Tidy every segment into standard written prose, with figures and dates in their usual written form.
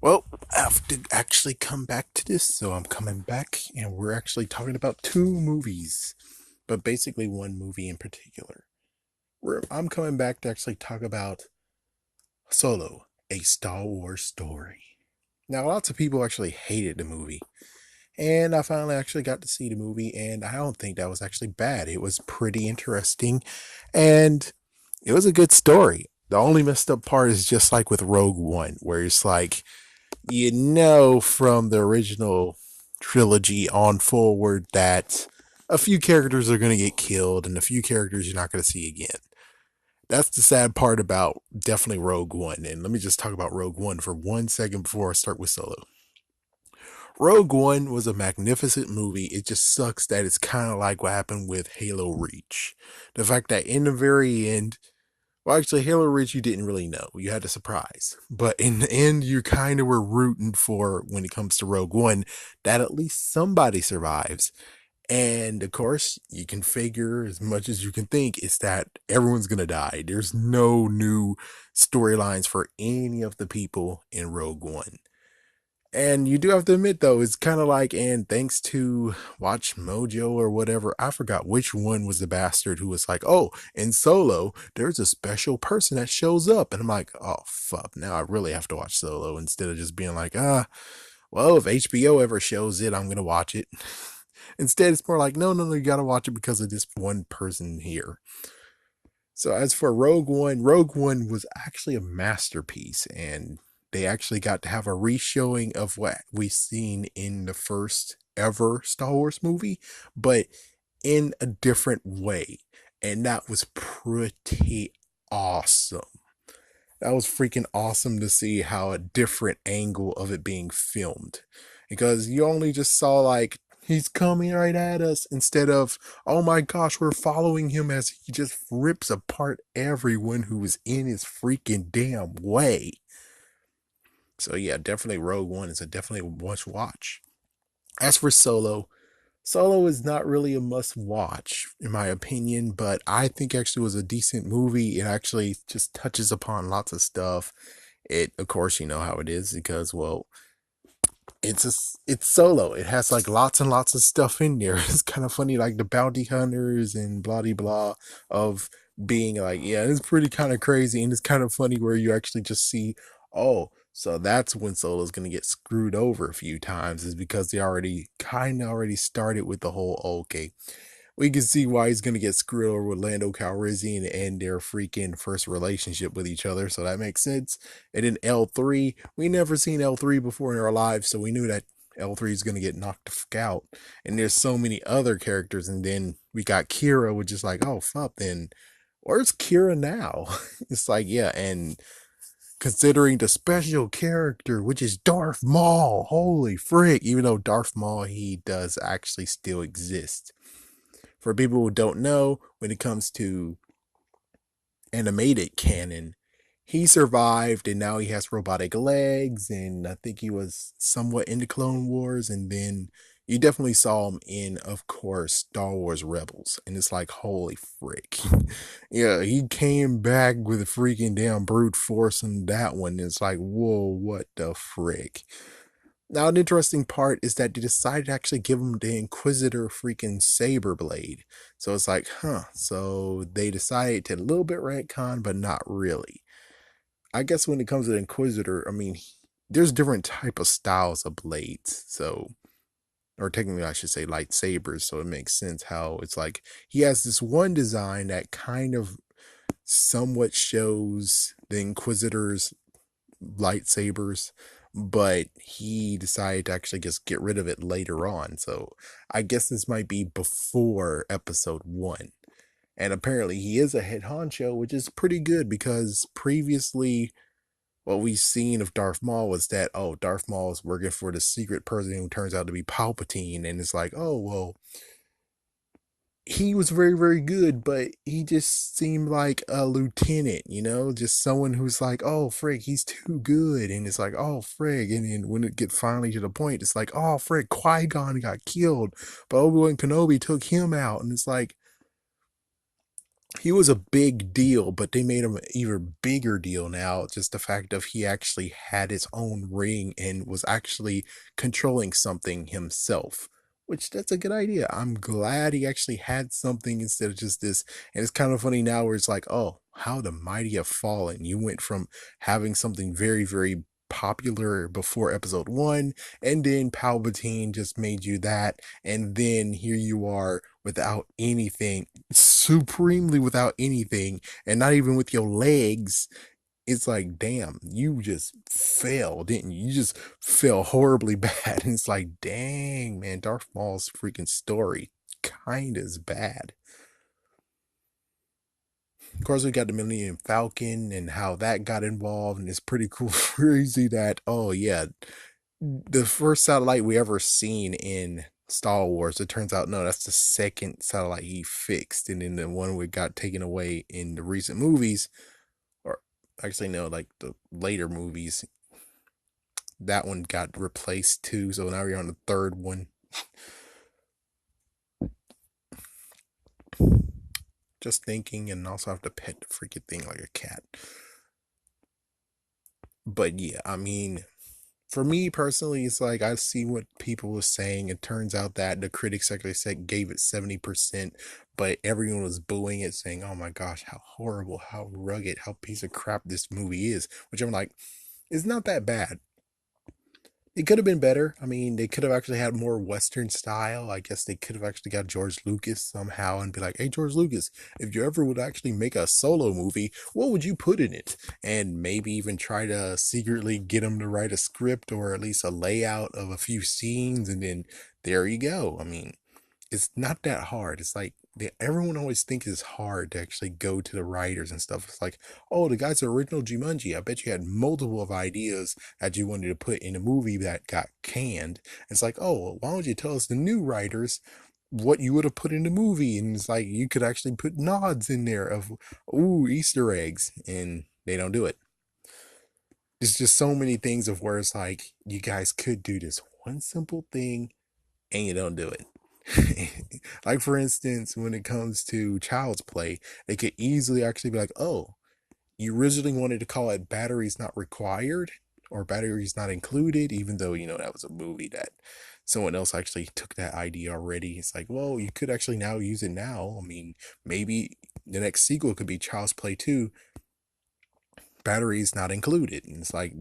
Well, I have to actually come back to this, so I'm coming back, and we're actually talking about two movies, but basically one movie in particular. I'm coming back to actually talk about Solo, a Star Wars story. Now, lots of people actually hated the movie, and I finally actually got to see the movie, and I don't think that was actually bad. It was pretty interesting, and it was a good story. The only messed up part is just like with Rogue One, where it's like, from the original trilogy on forward that a few characters are going to get killed and a few characters you're not going to see again. That's the sad part about definitely Rogue One. And let me just talk about Rogue One for 1 second before I start with Solo. Rogue One was a magnificent movie. It just sucks that it's kind of like what happened with Halo Reach. The fact that in the very end, well, actually, Halo Reach, you didn't really know. You had a surprise. But in the end, you kind of were rooting for, when it comes to Rogue One, that at least somebody survives. And of course, you can figure as much as you can think is that everyone's going to die. There's no new storylines for any of the people in Rogue One. And you do have to admit, though, it's kind of like, and thanks to Watch Mojo or whatever, I forgot which one was the bastard who was like, oh, in Solo, there's a special person that shows up. And I'm like, oh, fuck, now I really have to watch Solo instead of just being like, well, if HBO ever shows it, I'm going to watch it. Instead, it's more like, no, no, no, you got to watch it because of this one person here. So as for Rogue One was actually a masterpiece, and they actually got to have a reshowing of what we've seen in the first ever Star Wars movie, but in a different way. And that was pretty awesome. That was freaking awesome to see how a different angle of it being filmed. Because you only just saw like he's coming right at us instead of, oh my gosh, we're following him as he just rips apart everyone who is in his freaking damn way. So yeah, definitely Rogue One is a definitely must watch. As for Solo is not really a must watch in my opinion, but I think actually was a decent movie. It actually just touches upon lots of stuff. It, of course, you know how it is because, well, it's Solo. It has like lots and lots of stuff in there. It's kind of funny, like the bounty hunters and blah de blah of being like, yeah, it's pretty kind of crazy, and it's kind of funny where you actually just see, oh, so that's when Solo's gonna get screwed over a few times, is because they already kind of already started with the whole, okay, we can see why he's gonna get screwed over with Lando Calrissian and their freaking first relationship with each other. So that makes sense. And in L3, we never seen L3 before in our lives, so we knew that L3 is gonna get knocked the fuck out. And there's so many other characters, and then we got Kira, which is like, oh fuck, then where's Kira now? It's like, yeah, and considering the special character, which is Darth Maul, holy frick! Even though Darth Maul, he does actually still exist. For people who don't know, when it comes to animated canon, he survived and now he has robotic legs, and I think he was somewhat in the Clone Wars, and then you definitely saw him in, of course, Star Wars Rebels, and it's like, holy frick. Yeah, he came back with a freaking damn brute force in that one. It's like, whoa, what the frick? Now, an interesting part is that they decided to actually give him the Inquisitor freaking saber blade. So it's like, huh. So they decided to a little bit retcon, but not really. I guess when it comes to the Inquisitor, I mean, there's different type of styles of blades. So, or technically, I should say lightsabers. So it makes sense how it's like he has this one design that kind of somewhat shows the Inquisitor's lightsabers, but he decided to actually just get rid of it later on. So I guess this might be before episode one. And apparently he is a head honcho, which is pretty good because previously what we've seen of Darth Maul was that, oh, Darth Maul is working for the secret person who turns out to be Palpatine. And it's like, oh, well, he was very, very good, but he just seemed like a lieutenant, just someone who's like, oh, frig, he's too good. And it's like, oh, frig. And then when it gets finally to the point, it's like, oh, frig, Qui-Gon got killed, but Obi-Wan Kenobi took him out. And it's like, he was a big deal, but they made him an even bigger deal now. Just the fact of he actually had his own ring and was actually controlling something himself, which that's a good idea. I'm glad he actually had something instead of just this. And it's kind of funny now where it's like, oh, how the mighty have fallen. You went from having something very, very popular before episode one, and then Palpatine just made you that, and then here you are without anything, supremely without anything, and not even with your legs. It's like, damn, you just fell, didn't you? You just fell horribly bad. And it's like, dang, man, Darth Maul's freaking story kind of is bad. Of course, we got the Millennium Falcon and how that got involved, and it's pretty cool, crazy that, oh yeah, the first satellite we ever seen in Star Wars, it turns out no, that's the second satellite he fixed, and then the one we got taken away in the recent movies, or actually no, like the later movies, that one got replaced too. So now we're on the third one. Just thinking, and also have to pet the freaking thing like a cat. But yeah, I mean, for me personally, it's like I see what people were saying. It turns out that the critics actually said gave it 70%, but everyone was booing it, saying, "Oh my gosh, how horrible, how rugged, how piece of crap this movie is." Which I'm like, it's not that bad. It could have been better. I mean, they could have actually had more Western style. I guess they could have actually got George Lucas somehow and be like, hey, George Lucas, if you ever would actually make a solo movie, what would you put in it? And maybe even try to secretly get him to write a script or at least a layout of a few scenes. And then there you go. I mean, it's not that hard. It's like everyone always thinks it's hard to actually go to the writers and stuff. It's like, oh, the guy's the original Jumanji. I bet you had multiple of ideas that you wanted to put in a movie that got canned. It's like, oh, well, why don't you tell us the new writers what you would have put in the movie? And it's like you could actually put nods in there of ooh, Easter eggs, and they don't do it. There's just so many things of where it's like you guys could do this one simple thing and you don't do it. Like for instance, when it comes to Child's Play, they could easily actually be like, "Oh, you originally wanted to call it Batteries Not Required or Batteries Not Included," even though that was a movie that someone else actually took that idea already. It's like, well, you could actually now use it now. I mean, maybe the next sequel could be Child's Play 2, batteries not included. And it's like,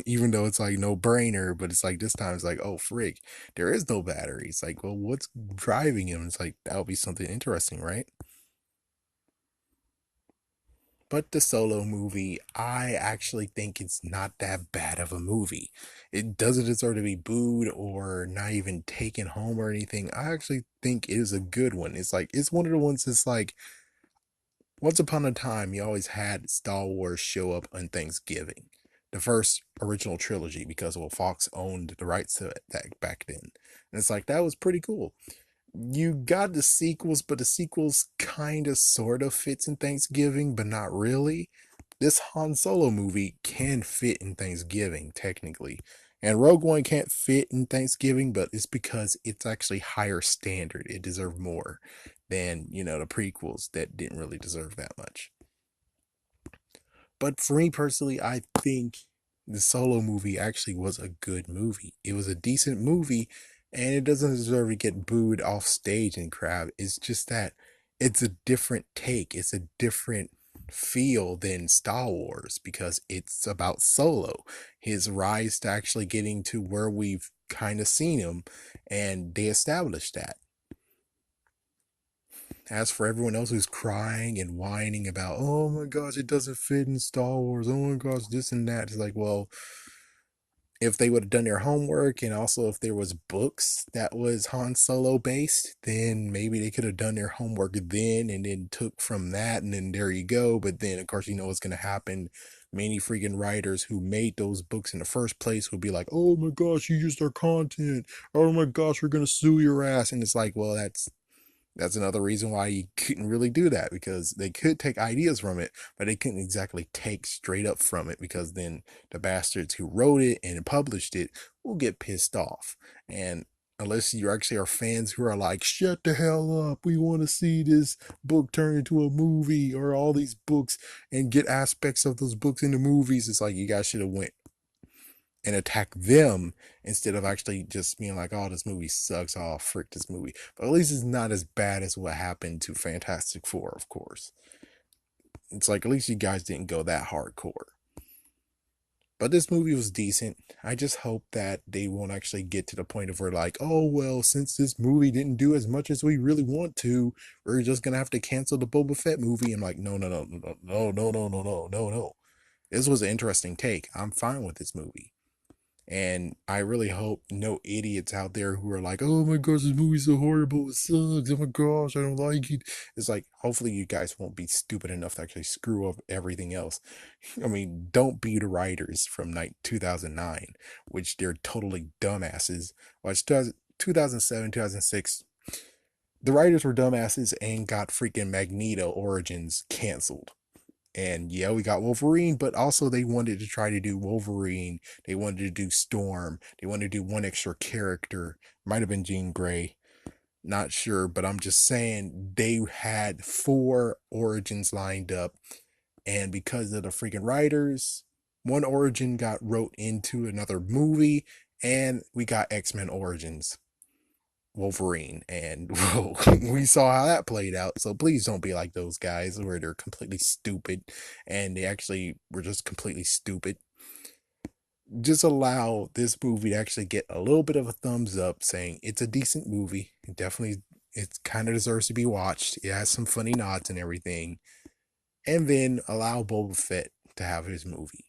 even though it's like no brainer, but it's like this time it's like, oh, frig, there is no battery. It's like, well, what's driving him? It's like, that would be something interesting, right? But the Solo movie, I actually think it's not that bad of a movie. It doesn't deserve to be booed or not even taken home or anything. I actually think it is a good one. It's like, it's one of the ones that's like, once upon a time, you always had Star Wars show up on Thanksgiving, the first original trilogy, because well, Fox owned the rights to that back then. And it's like that was pretty cool. You got the sequels, but the sequels kind of sort of fits in Thanksgiving, but not really. This Han Solo movie can fit in Thanksgiving technically, and Rogue One can't fit in Thanksgiving, but it's because it's actually higher standard. It deserved more than the prequels that didn't really deserve that much. But for me personally, I think the Solo movie actually was a good movie. It was a decent movie, and it doesn't deserve to get booed off stage and crap. It's just that it's a different take. It's a different feel than Star Wars because it's about Solo, his rise to actually getting to where we've kind of seen him, and they established that. As for everyone else who's crying and whining about, oh my gosh, it doesn't fit in Star Wars, oh my gosh, this and that, it's like, well, if they would have done their homework and also if there was books that was Han Solo based, then maybe they could have done their homework then and then took from that and then there you go. But then of course you know what's gonna happen. Many freaking writers who made those books in the first place will be like, oh my gosh, you used our content. Oh my gosh, we're gonna sue your ass. And it's like, well, that's another reason why you couldn't really do that, because they could take ideas from it, but they couldn't exactly take straight up from it, because then the bastards who wrote it and published it will get pissed off. And Unless you actually are fans who are like, shut the hell up, we want to see this book turn into a movie, or all these books and get aspects of those books into movies. It's like you guys should have went and attacked them instead of actually just being like, oh, this movie sucks, oh frick this movie. But at least it's not as bad as what happened to Fantastic Four, of course. It's like at least you guys didn't go that hardcore. But this movie was decent. I just hope that they won't actually get to the point of where like, oh well, since this movie didn't do as much as we really want to, we're just gonna have to cancel the Boba Fett movie. I'm like, no, no, no, no, no, no, no, no, no, no, no. This was an interesting take. I'm fine with this movie. And I really hope no idiots out there who are like, oh my gosh, this movie's so horrible, it sucks, oh my gosh, I don't like it. It's like, hopefully you guys won't be stupid enough to actually screw up everything else. I mean, don't be the writers from 2009, which they're totally dumbasses. Watch 2007, 2006, the writers were dumbasses and got freaking Magneto Origins canceled. And yeah, we got Wolverine, but also they wanted to try to do Wolverine. They wanted to do Storm. They wanted to do one extra character. Might have been Jean Grey. Not sure, but I'm just saying they had four origins lined up. And because of the freaking writers, one origin got wrote into another movie, and we got X-Men Origins. Wolverine, and whoa, we saw how that played out. So please don't be like those guys where they're completely stupid and they actually were just completely stupid. Just allow this movie to actually get a little bit of a thumbs up saying it's a decent movie. It kind of deserves to be watched. It has some funny nods and everything. And then allow Boba Fett to have his movie.